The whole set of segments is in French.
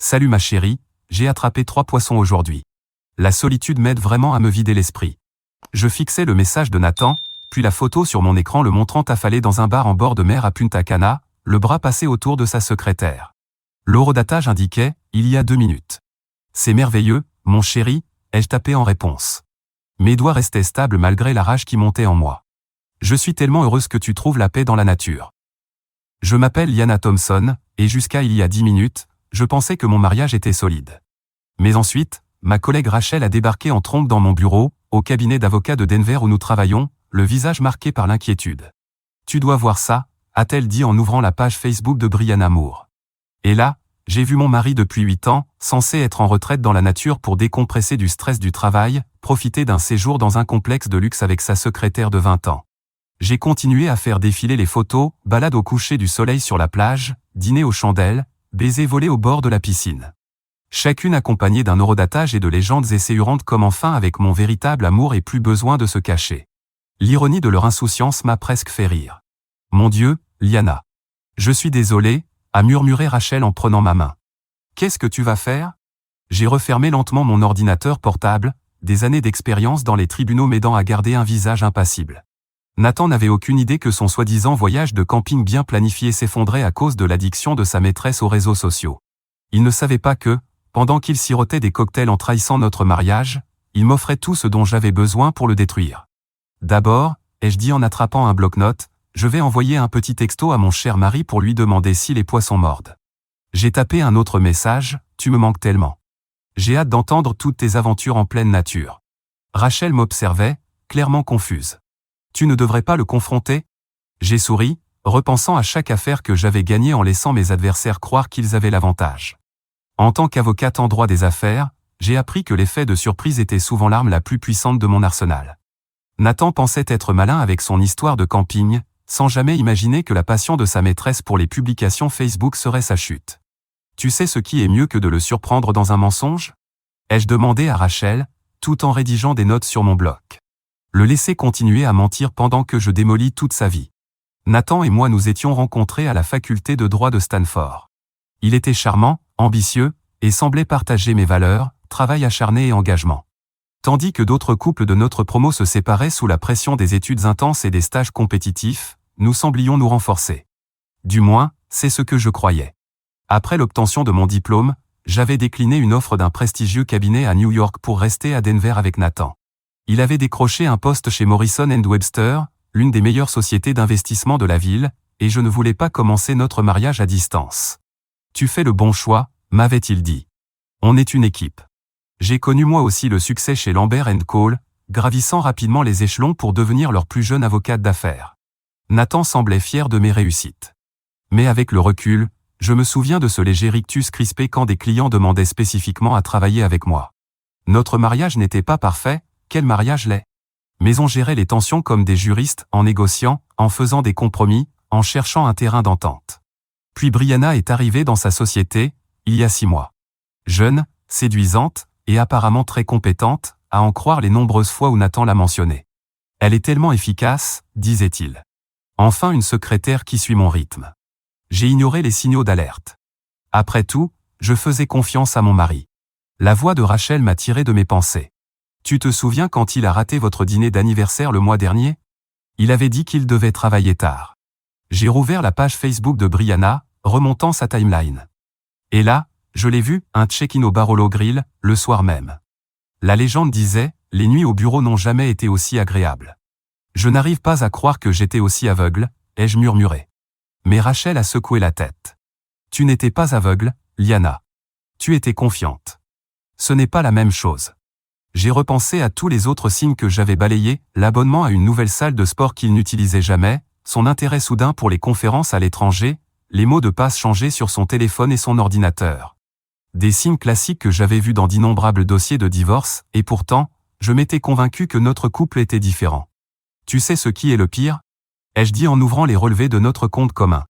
Salut ma chérie, j'ai attrapé 3 poissons aujourd'hui. La solitude m'aide vraiment à me vider l'esprit. Je fixais le message de Nathan, puis la photo sur mon écran le montrant affalé dans un bar en bord de mer à Punta Cana, le bras passé autour de sa secrétaire. L'horodatage indiquait « Il y a 2 minutes ». C'est merveilleux, mon chéri, ai-je tapé en réponse. Mes doigts restaient stables malgré la rage qui montait en moi. Je suis tellement heureuse que tu trouves la paix dans la nature. Je m'appelle Liana Thompson, et jusqu'à il y a 10 minutes, je pensais que mon mariage était solide. Mais ensuite, ma collègue Rachel a débarqué en trompe dans mon bureau, au cabinet d'avocat de Denver où nous travaillons, le visage marqué par l'inquiétude. « Tu dois voir ça », a-t-elle dit en ouvrant la page Facebook de Brianna Moore. Et là, j'ai vu mon mari depuis 8 ans, censé être en retraite dans la nature pour décompresser du stress du travail, profiter d'un séjour dans un complexe de luxe avec sa secrétaire de 20 ans. J'ai continué à faire défiler les photos, balade au coucher du soleil sur la plage, dîner aux chandelles, baisers volés au bord de la piscine. Chacune accompagnée d'un horodatage et de légendes essaillantes comme enfin avec mon véritable amour et plus besoin de se cacher. L'ironie de leur insouciance m'a presque fait rire. Mon Dieu, Liana. Je suis désolé, a murmuré Rachel en prenant ma main. Qu'est-ce que tu vas faire? J'ai refermé lentement mon ordinateur portable, des années d'expérience dans les tribunaux m'aidant à garder un visage impassible. Nathan n'avait aucune idée que son soi-disant voyage de camping bien planifié s'effondrait à cause de l'addiction de sa maîtresse aux réseaux sociaux. Il ne savait pas que, pendant qu'il sirotait des cocktails en trahissant notre mariage, il m'offrait tout ce dont j'avais besoin pour le détruire. D'abord, ai-je dit en attrapant un bloc-notes, je vais envoyer un petit texto à mon cher mari pour lui demander si les poissons mordent. J'ai tapé un autre message, tu me manques tellement. J'ai hâte d'entendre toutes tes aventures en pleine nature. Rachel m'observait, clairement confuse. Tu ne devrais pas le confronter? J'ai souri, repensant à chaque affaire que j'avais gagnée en laissant mes adversaires croire qu'ils avaient l'avantage. En tant qu'avocate en droit des affaires, j'ai appris que l'effet de surprise était souvent l'arme la plus puissante de mon arsenal. Nathan pensait être malin avec son histoire de camping, sans jamais imaginer que la passion de sa maîtresse pour les publications Facebook serait sa chute. Tu sais ce qui est mieux que de le surprendre dans un mensonge? Ai-je demandé à Rachel, tout en rédigeant des notes sur mon bloc. Le laisser continuer à mentir pendant que je démolis toute sa vie. Nathan et moi nous étions rencontrés à la faculté de droit de Stanford. Il était charmant, ambitieux, et semblait partager mes valeurs, travail acharné et engagement. Tandis que d'autres couples de notre promo se séparaient sous la pression des études intenses et des stages compétitifs, nous semblions nous renforcer. Du moins, c'est ce que je croyais. Après l'obtention de mon diplôme, j'avais décliné une offre d'un prestigieux cabinet à New York pour rester à Denver avec Nathan. Il avait décroché un poste chez Morrison & Webster, l'une des meilleures sociétés d'investissement de la ville, et je ne voulais pas commencer notre mariage à distance. Tu fais le bon choix, m'avait-il dit. On est une équipe. J'ai connu moi aussi le succès chez Lambert & Cole, gravissant rapidement les échelons pour devenir leur plus jeune avocate d'affaires. Nathan semblait fier de mes réussites. Mais avec le recul, je me souviens de ce léger rictus crispé quand des clients demandaient spécifiquement à travailler avec moi. Notre mariage n'était pas parfait, quel mariage l'est? Mais on gérait les tensions comme des juristes, en négociant, en faisant des compromis, en cherchant un terrain d'entente. Puis Brianna est arrivée dans sa société, il y a 6 mois. Jeune, séduisante, et apparemment très compétente, à en croire les nombreuses fois où Nathan l'a mentionné. Elle est tellement efficace, disait-il. Enfin une secrétaire qui suit mon rythme. J'ai ignoré les signaux d'alerte. Après tout, je faisais confiance à mon mari. La voix de Rachel m'a tiré de mes pensées. Tu te souviens quand il a raté votre dîner d'anniversaire le mois dernier? Il avait dit qu'il devait travailler tard. J'ai rouvert la page Facebook de Brianna, remontant sa timeline. Et là, je l'ai vu, un check-in au Barolo Grill, le soir même. La légende disait, les nuits au bureau n'ont jamais été aussi agréables. Je n'arrive pas à croire que j'étais aussi aveugle, ai-je murmuré. Mais Rachel a secoué la tête. Tu n'étais pas aveugle, Liana. Tu étais confiante. Ce n'est pas la même chose. J'ai repensé à tous les autres signes que j'avais balayés, l'abonnement à une nouvelle salle de sport qu'il n'utilisait jamais, son intérêt soudain pour les conférences à l'étranger, les mots de passe changés sur son téléphone et son ordinateur. Des signes classiques que j'avais vus dans d'innombrables dossiers de divorce, et pourtant, je m'étais convaincu que notre couple était différent. Tu sais ce qui est le pire? Ai-je dit en ouvrant les relevés de notre compte commun.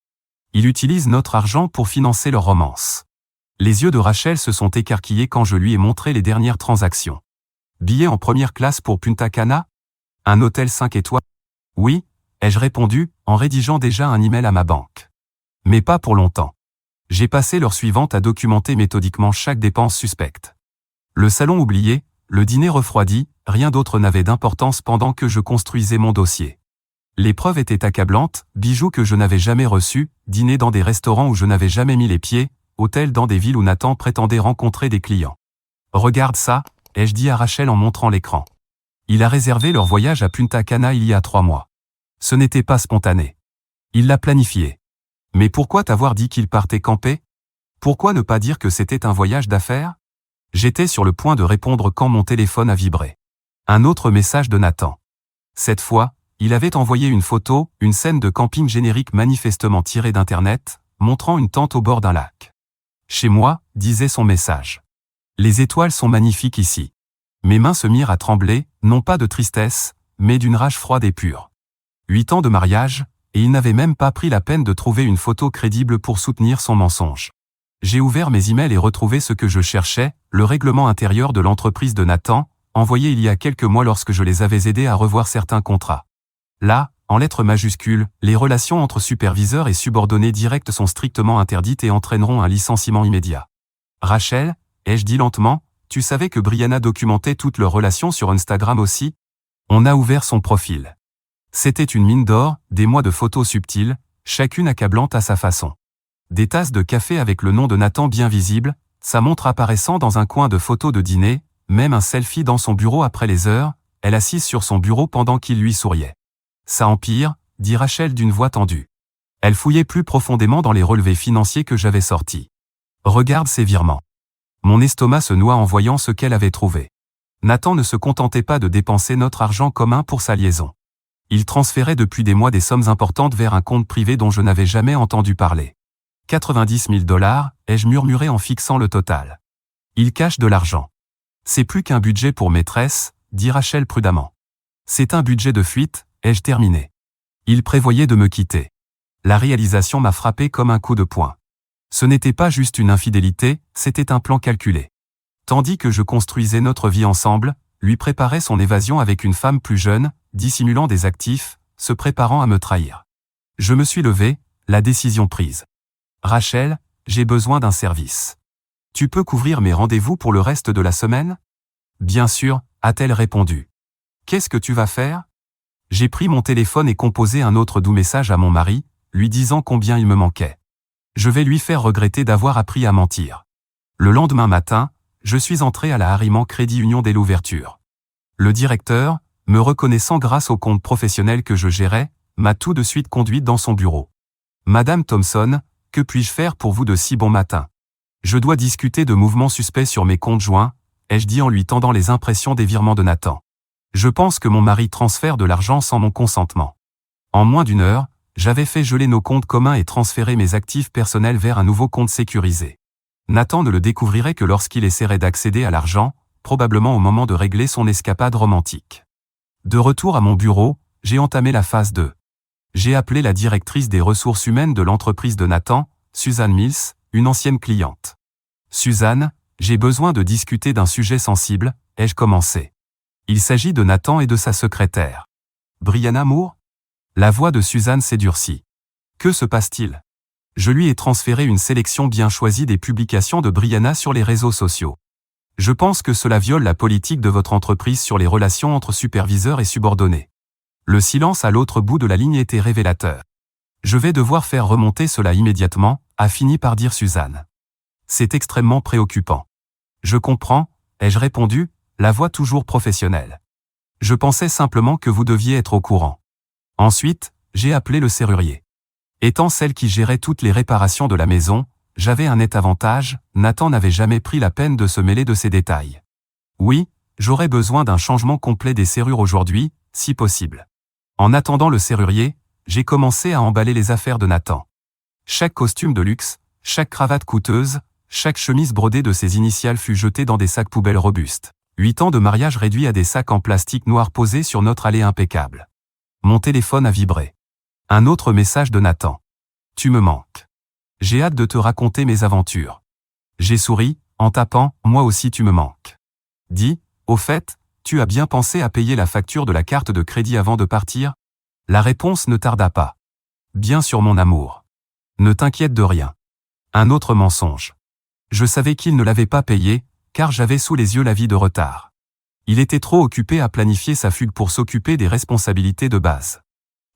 Ils utilisent notre argent pour financer leur romance. Les yeux de Rachel se sont écarquillés quand je lui ai montré les dernières transactions. Billets en première classe pour Punta Cana? Un hôtel 5 étoiles? Oui, ai-je répondu, en rédigeant déjà un email à ma banque. Mais pas pour longtemps. J'ai passé l'heure suivante à documenter méthodiquement chaque dépense suspecte. Le salon oublié, le dîner refroidi, rien d'autre n'avait d'importance pendant que je construisais mon dossier. Les preuves étaient accablantes, bijoux que je n'avais jamais reçus, dîners dans des restaurants où je n'avais jamais mis les pieds, hôtels dans des villes où Nathan prétendait rencontrer des clients. Regarde ça, ai-je dit à Rachel en montrant l'écran. Il a réservé leur voyage à Punta Cana il y a 3 mois. Ce n'était pas spontané. Il l'a planifié. Mais pourquoi t'avoir dit qu'il partait camper? Pourquoi ne pas dire que c'était un voyage d'affaires? J'étais sur le point de répondre quand mon téléphone a vibré. Un autre message de Nathan. Cette fois, il avait envoyé une photo, une scène de camping générique manifestement tirée d'Internet, montrant une tente au bord d'un lac. Chez moi, disait son message. Les étoiles sont magnifiques ici. Mes mains se mirent à trembler, non pas de tristesse, mais d'une rage froide et pure. 8 ans de mariage, et il n'avait même pas pris la peine de trouver une photo crédible pour soutenir son mensonge. J'ai ouvert mes emails et retrouvé ce que je cherchais, le règlement intérieur de l'entreprise de Nathan, envoyé il y a quelques mois lorsque je les avais aidés à revoir certains contrats. Là, en lettres majuscules, les relations entre superviseurs et subordonnés directs sont strictement interdites et entraîneront un licenciement immédiat. Rachel, ai-je dit lentement, tu savais que Brianna documentait toutes leurs relations sur Instagram aussi? On a ouvert son profil. C'était une mine d'or, des mois de photos subtiles, chacune accablante à sa façon. Des tasses de café avec le nom de Nathan bien visible, sa montre apparaissant dans un coin de photos de dîner, même un selfie dans son bureau après les heures, elle assise sur son bureau pendant qu'il lui souriait. Ça empire, dit Rachel d'une voix tendue. Elle fouillait plus profondément dans les relevés financiers que j'avais sortis. Regarde ces virements. Mon estomac se noie en voyant ce qu'elle avait trouvé. Nathan ne se contentait pas de dépenser notre argent commun pour sa liaison. Il transférait depuis des mois des sommes importantes vers un compte privé dont je n'avais jamais entendu parler. 90 000 $, ai-je murmuré en fixant le total. Il cache de l'argent. C'est plus qu'un budget pour maîtresse, dit Rachel prudemment. C'est un budget de fuite, ai-je terminé. Il prévoyait de me quitter. La réalisation m'a frappé comme un coup de poing. Ce n'était pas juste une infidélité, c'était un plan calculé. Tandis que je construisais notre vie ensemble, lui préparait son évasion avec une femme plus jeune, dissimulant des actifs, se préparant à me trahir. Je me suis levé, la décision prise. Rachel, j'ai besoin d'un service. Tu peux couvrir mes rendez-vous pour le reste de la semaine? Bien sûr, a-t-elle répondu. Qu'est-ce que tu vas faire? J'ai pris mon téléphone et composé un autre doux message à mon mari, lui disant combien il me manquait. Je vais lui faire regretter d'avoir appris à mentir. Le lendemain matin, je suis entré à la Harriman Crédit Union dès l'ouverture. Le directeur, me reconnaissant grâce au compte professionnel que je gérais, m'a tout de suite conduite dans son bureau. Madame Thompson, que puis-je faire pour vous de si bon matin? Je dois discuter de mouvements suspects sur mes comptes joints, ai-je dit en lui tendant les impressions des virements de Nathan. Je pense que mon mari transfère de l'argent sans mon consentement. En moins d'1 heure, j'avais fait geler nos comptes communs et transférer mes actifs personnels vers un nouveau compte sécurisé. Nathan ne le découvrirait que lorsqu'il essaierait d'accéder à l'argent, probablement au moment de régler son escapade romantique. De retour à mon bureau, j'ai entamé la phase 2. J'ai appelé la directrice des ressources humaines de l'entreprise de Nathan, Suzanne Mills, une ancienne cliente. Suzanne, j'ai besoin de discuter d'un sujet sensible, ai-je commencé. Il s'agit de Nathan et de sa secrétaire. Brianna Moore? La voix de Suzanne s'est durcie. Que se passe-t-il? Je lui ai transféré une sélection bien choisie des publications de Brianna sur les réseaux sociaux. Je pense que cela viole la politique de votre entreprise sur les relations entre superviseurs et subordonnés. Le silence à l'autre bout de la ligne était révélateur. Je vais devoir faire remonter cela immédiatement, a fini par dire Suzanne. C'est extrêmement préoccupant. Je comprends, ai-je répondu, la voix toujours professionnelle. Je pensais simplement que vous deviez être au courant. Ensuite, j'ai appelé le serrurier. Étant celle qui gérait toutes les réparations de la maison, j'avais un net avantage, Nathan n'avait jamais pris la peine de se mêler de ces détails. Oui, j'aurais besoin d'un changement complet des serrures aujourd'hui, si possible. En attendant le serrurier, j'ai commencé à emballer les affaires de Nathan. Chaque costume de luxe, chaque cravate coûteuse, chaque chemise brodée de ses initiales fut jetée dans des sacs poubelles robustes. 8 ans de mariage réduits à des sacs en plastique noir posés sur notre allée impeccable. Mon téléphone a vibré. Un autre message de Nathan. Tu me manques. J'ai hâte de te raconter mes aventures. J'ai souri, en tapant, moi aussi tu me manques. Dis, au fait, tu as bien pensé à payer la facture de la carte de crédit avant de partir? La réponse ne tarda pas. Bien sûr mon amour. Ne t'inquiète de rien. Un autre mensonge. Je savais qu'il ne l'avait pas payé, car j'avais sous les yeux l'avis de retard. Il était trop occupé à planifier sa fugue pour s'occuper des responsabilités de base.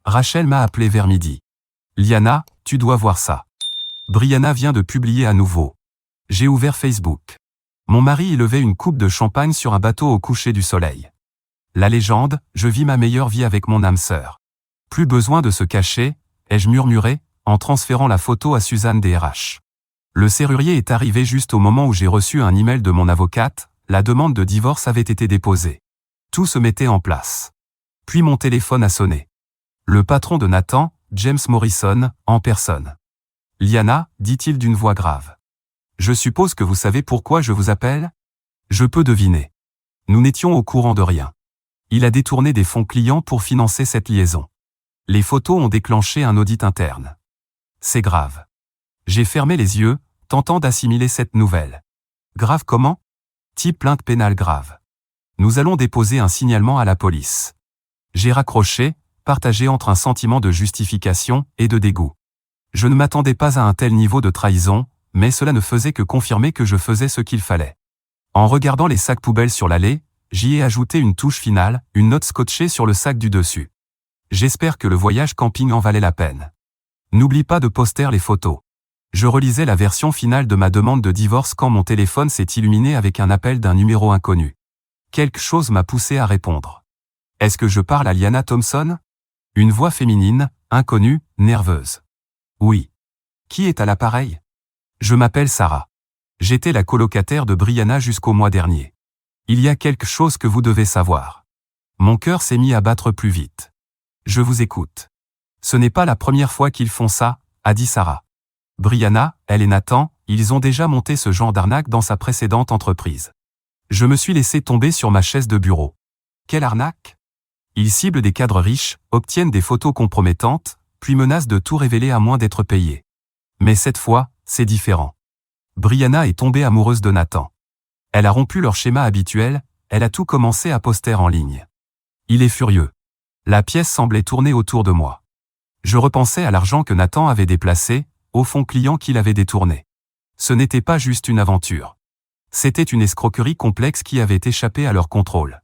Rachel m'a appelé vers midi. Liana, tu dois voir ça. Brianna vient de publier à nouveau. J'ai ouvert Facebook. Mon mari y levait une coupe de champagne sur un bateau au coucher du soleil. La légende, je vis ma meilleure vie avec mon âme sœur. Plus besoin de se cacher, ai-je murmuré, en transférant la photo à Suzanne DRH. Le serrurier est arrivé juste au moment où j'ai reçu un email de mon avocate, la demande de divorce avait été déposée. Tout se mettait en place. Puis mon téléphone a sonné. Le patron de Nathan, James Morrison, en personne. Liana, dit-il d'une voix grave. Je suppose que vous savez pourquoi je vous appelle ? Je peux deviner. Nous n'étions au courant de rien. Il a détourné des fonds clients pour financer cette liaison. Les photos ont déclenché un audit interne. C'est grave. J'ai fermé les yeux, tentant d'assimiler cette nouvelle. Grave comment ? Type plainte pénale grave. Nous allons déposer un signalement à la police. J'ai raccroché, partagé entre un sentiment de justification et de dégoût. Je ne m'attendais pas à un tel niveau de trahison, mais cela ne faisait que confirmer que je faisais ce qu'il fallait. En regardant les sacs poubelles sur l'allée, j'y ai ajouté une touche finale, une note scotchée sur le sac du dessus. J'espère que le voyage camping en valait la peine. N'oublie pas de poster les photos. Je relisais la version finale de ma demande de divorce quand mon téléphone s'est illuminé avec un appel d'un numéro inconnu. Quelque chose m'a poussé à répondre. Est-ce que je parle à Liana Thompson ? Une voix féminine, inconnue, nerveuse. Oui. Qui est à l'appareil ? Je m'appelle Sarah. J'étais la colocataire de Brianna jusqu'au mois dernier. Il y a quelque chose que vous devez savoir. Mon cœur s'est mis à battre plus vite. Je vous écoute. Ce n'est pas la première fois qu'ils font ça, a dit Sarah. Brianna, elle et Nathan, ils ont déjà monté ce genre d'arnaque dans sa précédente entreprise. Je me suis laissé tomber sur ma chaise de bureau. Quelle arnaque ? Ils ciblent des cadres riches, obtiennent des photos compromettantes, puis menacent de tout révéler à moins d'être payés. Mais cette fois, c'est différent. Brianna est tombée amoureuse de Nathan. Elle a rompu leur schéma habituel, elle a tout commencé à poster en ligne. Il est furieux. La pièce semblait tourner autour de moi. Je repensais à l'argent que Nathan avait déplacé, au fonds client qu'il avait détourné. Ce n'était pas juste une aventure. C'était une escroquerie complexe qui avait échappé à leur contrôle.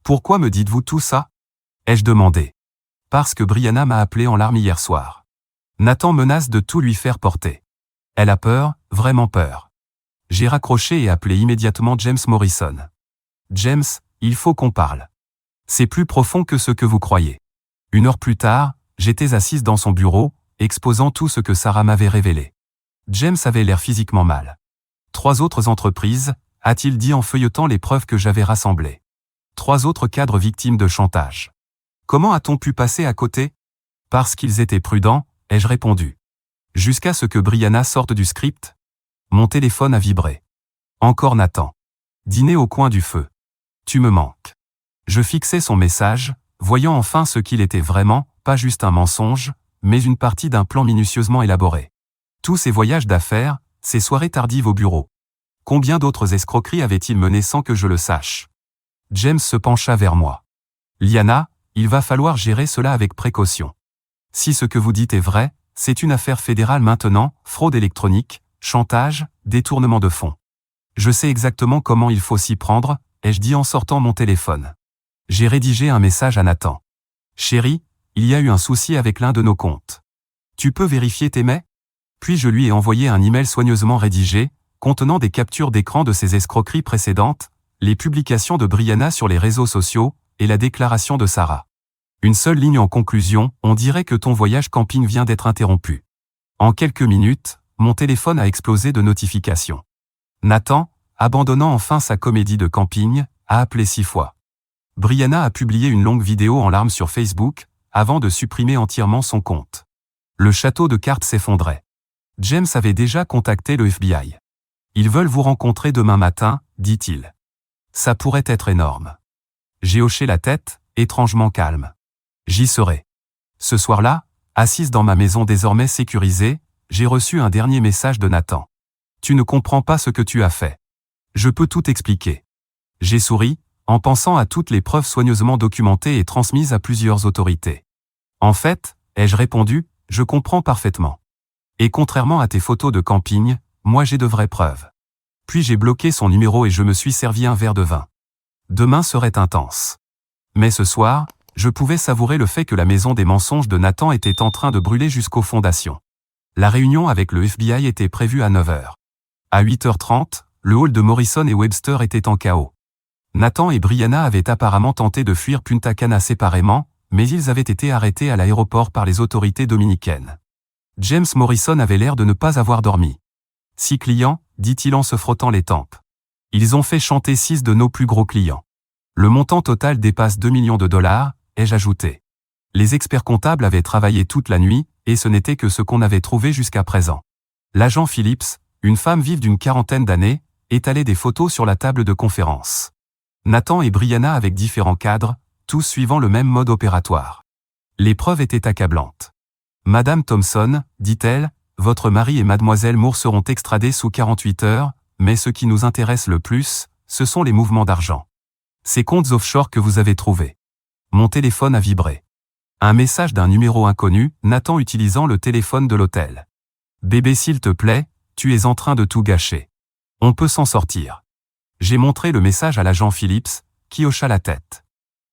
Pourquoi me dites-vous tout ça ? Ai-je demandé. Parce que Brianna m'a appelé en larmes hier soir. Nathan menace de tout lui faire porter. Elle a peur, vraiment peur. J'ai raccroché et appelé immédiatement James Morrison. James, il faut qu'on parle. C'est plus profond que ce que vous croyez. 1 heure plus tard, j'étais assise dans son bureau, exposant tout ce que Sarah m'avait révélé. James avait l'air physiquement mal. 3 autres entreprises, a-t-il dit en feuilletant les preuves que j'avais rassemblées. 3 autres cadres victimes de chantage. Comment a-t-on pu passer à côté ? Parce qu'ils étaient prudents, ai-je répondu. Jusqu'à ce que Brianna sorte du script. Mon téléphone a vibré. Encore Nathan. Dîner au coin du feu. Tu me manques. Je fixais son message, voyant enfin ce qu'il était vraiment, pas juste un mensonge, mais une partie d'un plan minutieusement élaboré. Tous ces voyages d'affaires, ces soirées tardives au bureau. Combien d'autres escroqueries avait-il menées sans que je le sache ? James se pencha vers moi. Liana, il va falloir gérer cela avec précaution. Si ce que vous dites est vrai, c'est une affaire fédérale maintenant, fraude électronique, chantage, détournement de fonds. Je sais exactement comment il faut s'y prendre, ai-je dit en sortant mon téléphone. J'ai rédigé un message à Nathan. Chérie, il y a eu un souci avec l'un de nos comptes. Tu peux vérifier tes mails ? Puis je lui ai envoyé un email soigneusement rédigé, contenant des captures d'écran de ses escroqueries précédentes, les publications de Brianna sur les réseaux sociaux, et la déclaration de Sarah. Une seule ligne en conclusion, on dirait que ton voyage camping vient d'être interrompu. En quelques minutes, mon téléphone a explosé de notifications. Nathan, abandonnant enfin sa comédie de camping, a appelé 6 fois. Brianna a publié une longue vidéo en larmes sur Facebook, avant de supprimer entièrement son compte. Le château de cartes s'effondrait. James avait déjà contacté le FBI. Ils veulent vous rencontrer demain matin, dit-il. Ça pourrait être énorme. J'ai hoché la tête, étrangement calme. J'y serai. Ce soir-là, assise dans ma maison désormais sécurisée, j'ai reçu un dernier message de Nathan. Tu ne comprends pas ce que tu as fait. Je peux tout expliquer. J'ai souri, en pensant à toutes les preuves soigneusement documentées et transmises à plusieurs autorités. En fait, ai-je répondu, je comprends parfaitement. Et contrairement à tes photos de camping, moi j'ai de vraies preuves. Puis j'ai bloqué son numéro et je me suis servi un verre de vin. Demain serait intense. Mais ce soir, je pouvais savourer le fait que la maison des mensonges de Nathan était en train de brûler jusqu'aux fondations. La réunion avec le FBI était prévue à 9h. À 8h30, le hall de Morrison et Webster était en chaos. Nathan et Brianna avaient apparemment tenté de fuir Punta Cana séparément, mais ils avaient été arrêtés à l'aéroport par les autorités dominicaines. James Morrison avait l'air de ne pas avoir dormi. 6 clients, dit-il en se frottant les tempes. Ils ont fait chanter 6 de nos plus gros clients. Le montant total dépasse 2 millions de dollars, ai-je ajouté. Les experts comptables avaient travaillé toute la nuit, et ce n'était que ce qu'on avait trouvé jusqu'à présent. L'agent Phillips, une femme vive d'une 40aine d'années, étalait des photos sur la table de conférence. Nathan et Brianna avec différents cadres, tous suivant le même mode opératoire. Les preuves étaient accablantes. Madame Thompson, dit-elle, votre mari et mademoiselle Moore seront extradés sous 48 heures, mais ce qui nous intéresse le plus, ce sont les mouvements d'argent. Ces comptes offshore que vous avez trouvés. Mon téléphone a vibré. Un message d'un numéro inconnu, Nathan utilisant le téléphone de l'hôtel. Bébé s'il te plaît, tu es en train de tout gâcher. On peut s'en sortir. J'ai montré le message à l'agent Phillips, qui hocha la tête.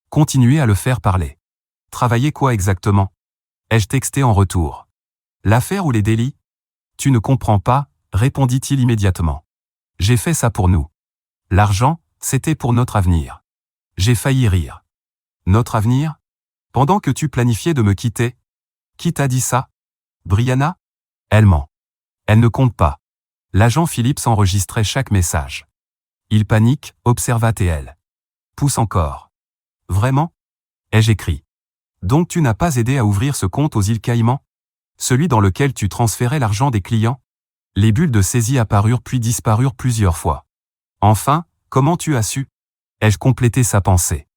Continuez à le faire parler. Travaillez quoi exactement? Ai-je texté en retour. L'affaire ou les délits? Tu ne comprends pas, répondit-il immédiatement. J'ai fait ça pour nous. L'argent, c'était pour notre avenir. J'ai failli rire. Notre avenir? Pendant que tu planifiais de me quitter? Qui t'a dit ça? Brianna? Elle ment. Elle ne compte pas. L'agent Phillips enregistrait chaque message. Il panique, observa TL. Pousse encore. Vraiment? Ai-je écrit. Donc tu n'as pas aidé à ouvrir ce compte aux îles Caïmans? Celui dans lequel tu transférais l'argent des clients? Les bulles de saisie apparurent puis disparurent plusieurs fois. Enfin, comment tu as su? Ai-je complété sa pensée?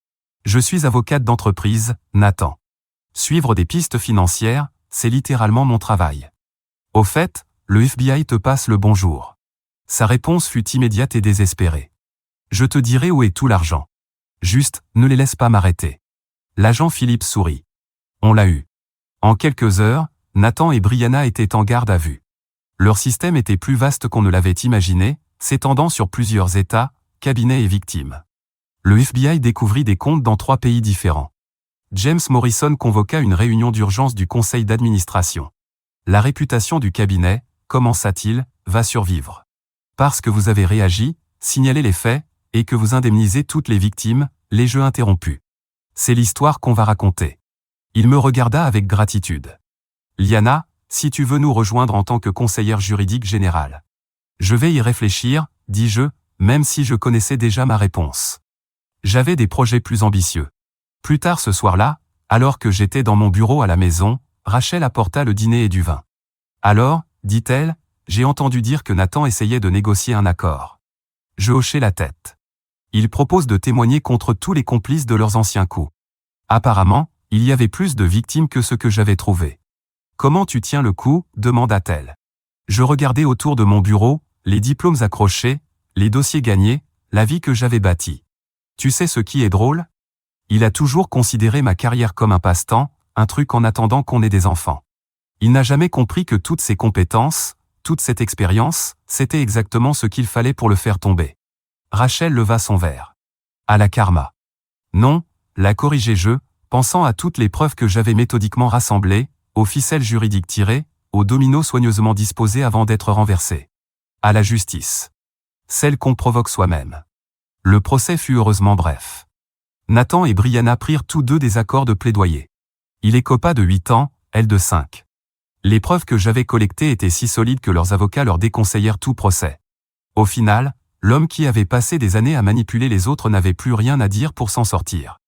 Je suis avocate d'entreprise, Nathan. Suivre des pistes financières, c'est littéralement mon travail. Au fait, le FBI te passe le bonjour. Sa réponse fut immédiate et désespérée. Je te dirai où est tout l'argent. Juste, ne les laisse pas m'arrêter. L'agent Phillips sourit. On l'a eu. En quelques heures, Nathan et Brianna étaient en garde à vue. Leur système était plus vaste qu'on ne l'avait imaginé, s'étendant sur plusieurs États, cabinets et victimes. Le FBI découvrit des comptes dans 3 pays différents. James Morrison convoqua une réunion d'urgence du conseil d'administration. La réputation du cabinet, commença-t-il, va survivre. Parce que vous avez réagi, signalé les faits, et que vous indemnisez toutes les victimes, les jeux interrompus. C'est l'histoire qu'on va raconter. Il me regarda avec gratitude. Liana, si tu veux nous rejoindre en tant que conseillère juridique générale. Je vais y réfléchir, dis-je, même si je connaissais déjà ma réponse. J'avais des projets plus ambitieux. Plus tard ce soir-là, alors que j'étais dans mon bureau à la maison, Rachel apporta le dîner et du vin. Alors, dit-elle, j'ai entendu dire que Nathan essayait de négocier un accord. Je hochai la tête. Il propose de témoigner contre tous les complices de leurs anciens coups. Apparemment, il y avait plus de victimes que ce que j'avais trouvé. Comment tu tiens le coup, demanda-t-elle. Je regardais autour de mon bureau, les diplômes accrochés, les dossiers gagnés, la vie que j'avais bâtie. Tu sais ce qui est drôle? Il a toujours considéré ma carrière comme un passe-temps, un truc en attendant qu'on ait des enfants. Il n'a jamais compris que toutes ces compétences, toute cette expérience, c'était exactement ce qu'il fallait pour le faire tomber. Rachel leva son verre. À la karma. Non, la corrigeai-je, pensant à toutes les preuves que j'avais méthodiquement rassemblées, aux ficelles juridiques tirées, aux dominos soigneusement disposés avant d'être renversés. À la justice. Celle qu'on provoque soi-même. Le procès fut heureusement bref. Nathan et Brianna prirent tous deux des accords de plaidoyer. Il écopa de 8 ans, elle de 5. Les preuves que j'avais collectées étaient si solides que leurs avocats leur déconseillèrent tout procès. Au final, l'homme qui avait passé des années à manipuler les autres n'avait plus rien à dire pour s'en sortir.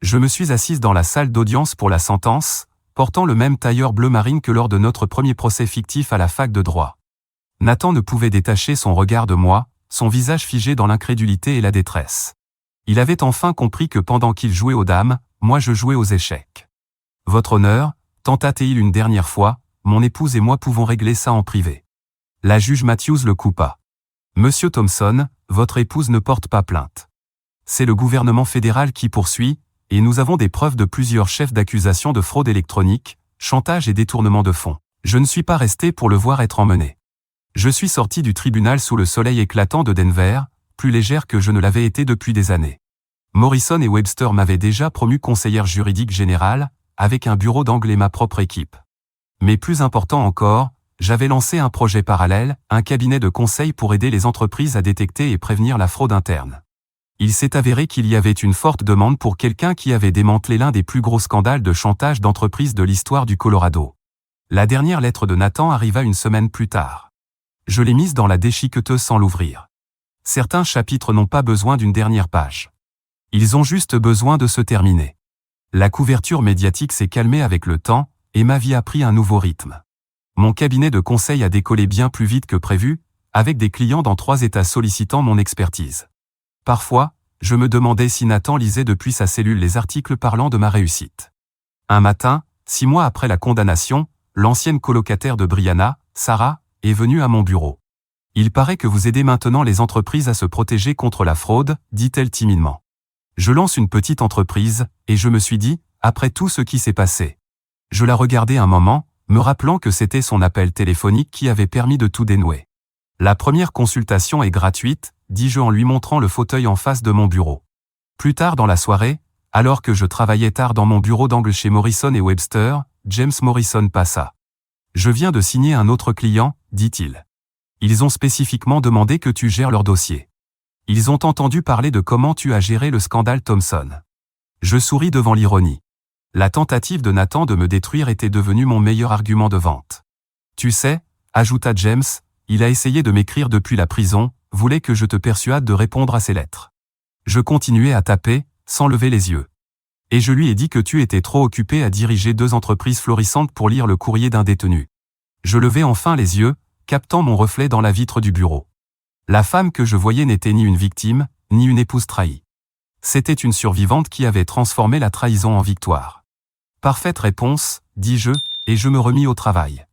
Je me suis assise dans la salle d'audience pour la sentence, portant le même tailleur bleu marine que lors de notre premier procès fictif à la fac de droit. Nathan ne pouvait détacher son regard de moi, son visage figé dans l'incrédulité et la détresse. Il avait enfin compris que pendant qu'il jouait aux dames, moi je jouais aux échecs. Votre honneur, tenta-t-il une dernière fois, mon épouse et moi pouvons régler ça en privé. La juge Matthews le coupa. Monsieur Thompson, votre épouse ne porte pas plainte. C'est le gouvernement fédéral qui poursuit, et nous avons des preuves de plusieurs chefs d'accusation de fraude électronique, chantage et détournement de fonds. Je ne suis pas resté pour le voir être emmené. Je suis sorti du tribunal sous le soleil éclatant de Denver, plus légère que je ne l'avais été depuis des années. Morrison et Webster m'avaient déjà promu conseillère juridique générale, avec un bureau d'angle et ma propre équipe. Mais plus important encore, j'avais lancé un projet parallèle, un cabinet de conseil pour aider les entreprises à détecter et prévenir la fraude interne. Il s'est avéré qu'il y avait une forte demande pour quelqu'un qui avait démantelé l'un des plus gros scandales de chantage d'entreprise de l'histoire du Colorado. La dernière lettre de Nathan arriva une semaine plus tard. Je l'ai mise dans la déchiqueteuse sans l'ouvrir. Certains chapitres n'ont pas besoin d'une dernière page. Ils ont juste besoin de se terminer. La couverture médiatique s'est calmée avec le temps, et ma vie a pris un nouveau rythme. Mon cabinet de conseil a décollé bien plus vite que prévu, avec des clients dans 3 États sollicitant mon expertise. Parfois, je me demandais si Nathan lisait depuis sa cellule les articles parlant de ma réussite. Un matin, 6 mois après la condamnation, l'ancienne colocataire de Brianna, Sarah, est venue à mon bureau. « Il paraît que vous aidez maintenant les entreprises à se protéger contre la fraude », dit-elle timidement. Je lance une petite entreprise, et je me suis dit, après tout ce qui s'est passé. Je la regardais un moment, me rappelant que c'était son appel téléphonique qui avait permis de tout dénouer. La première consultation est gratuite, dis-je en lui montrant le fauteuil en face de mon bureau. Plus tard dans la soirée, alors que je travaillais tard dans mon bureau d'angle chez Morrison et Webster, James Morrison passa. « Je viens de signer un autre client, dit-il. Ils ont spécifiquement demandé que tu gères leur dossier. Ils ont entendu parler de comment tu as géré le scandale Thompson. » Je souris devant l'ironie. La tentative de Nathan de me détruire était devenue mon meilleur argument de vente. « Tu sais, » ajouta James, « il a essayé de m'écrire depuis la prison, voulait que je te persuade de répondre à ses lettres. » Je continuais à taper, sans lever les yeux. « Et je lui ai dit que tu étais trop occupé à diriger 2 entreprises florissantes pour lire le courrier d'un détenu. » Je levai enfin les yeux, captant mon reflet dans la vitre du bureau. La femme que je voyais n'était ni une victime, ni une épouse trahie. C'était une survivante qui avait transformé la trahison en victoire. « Parfaite réponse, dis-je, et je me remis au travail.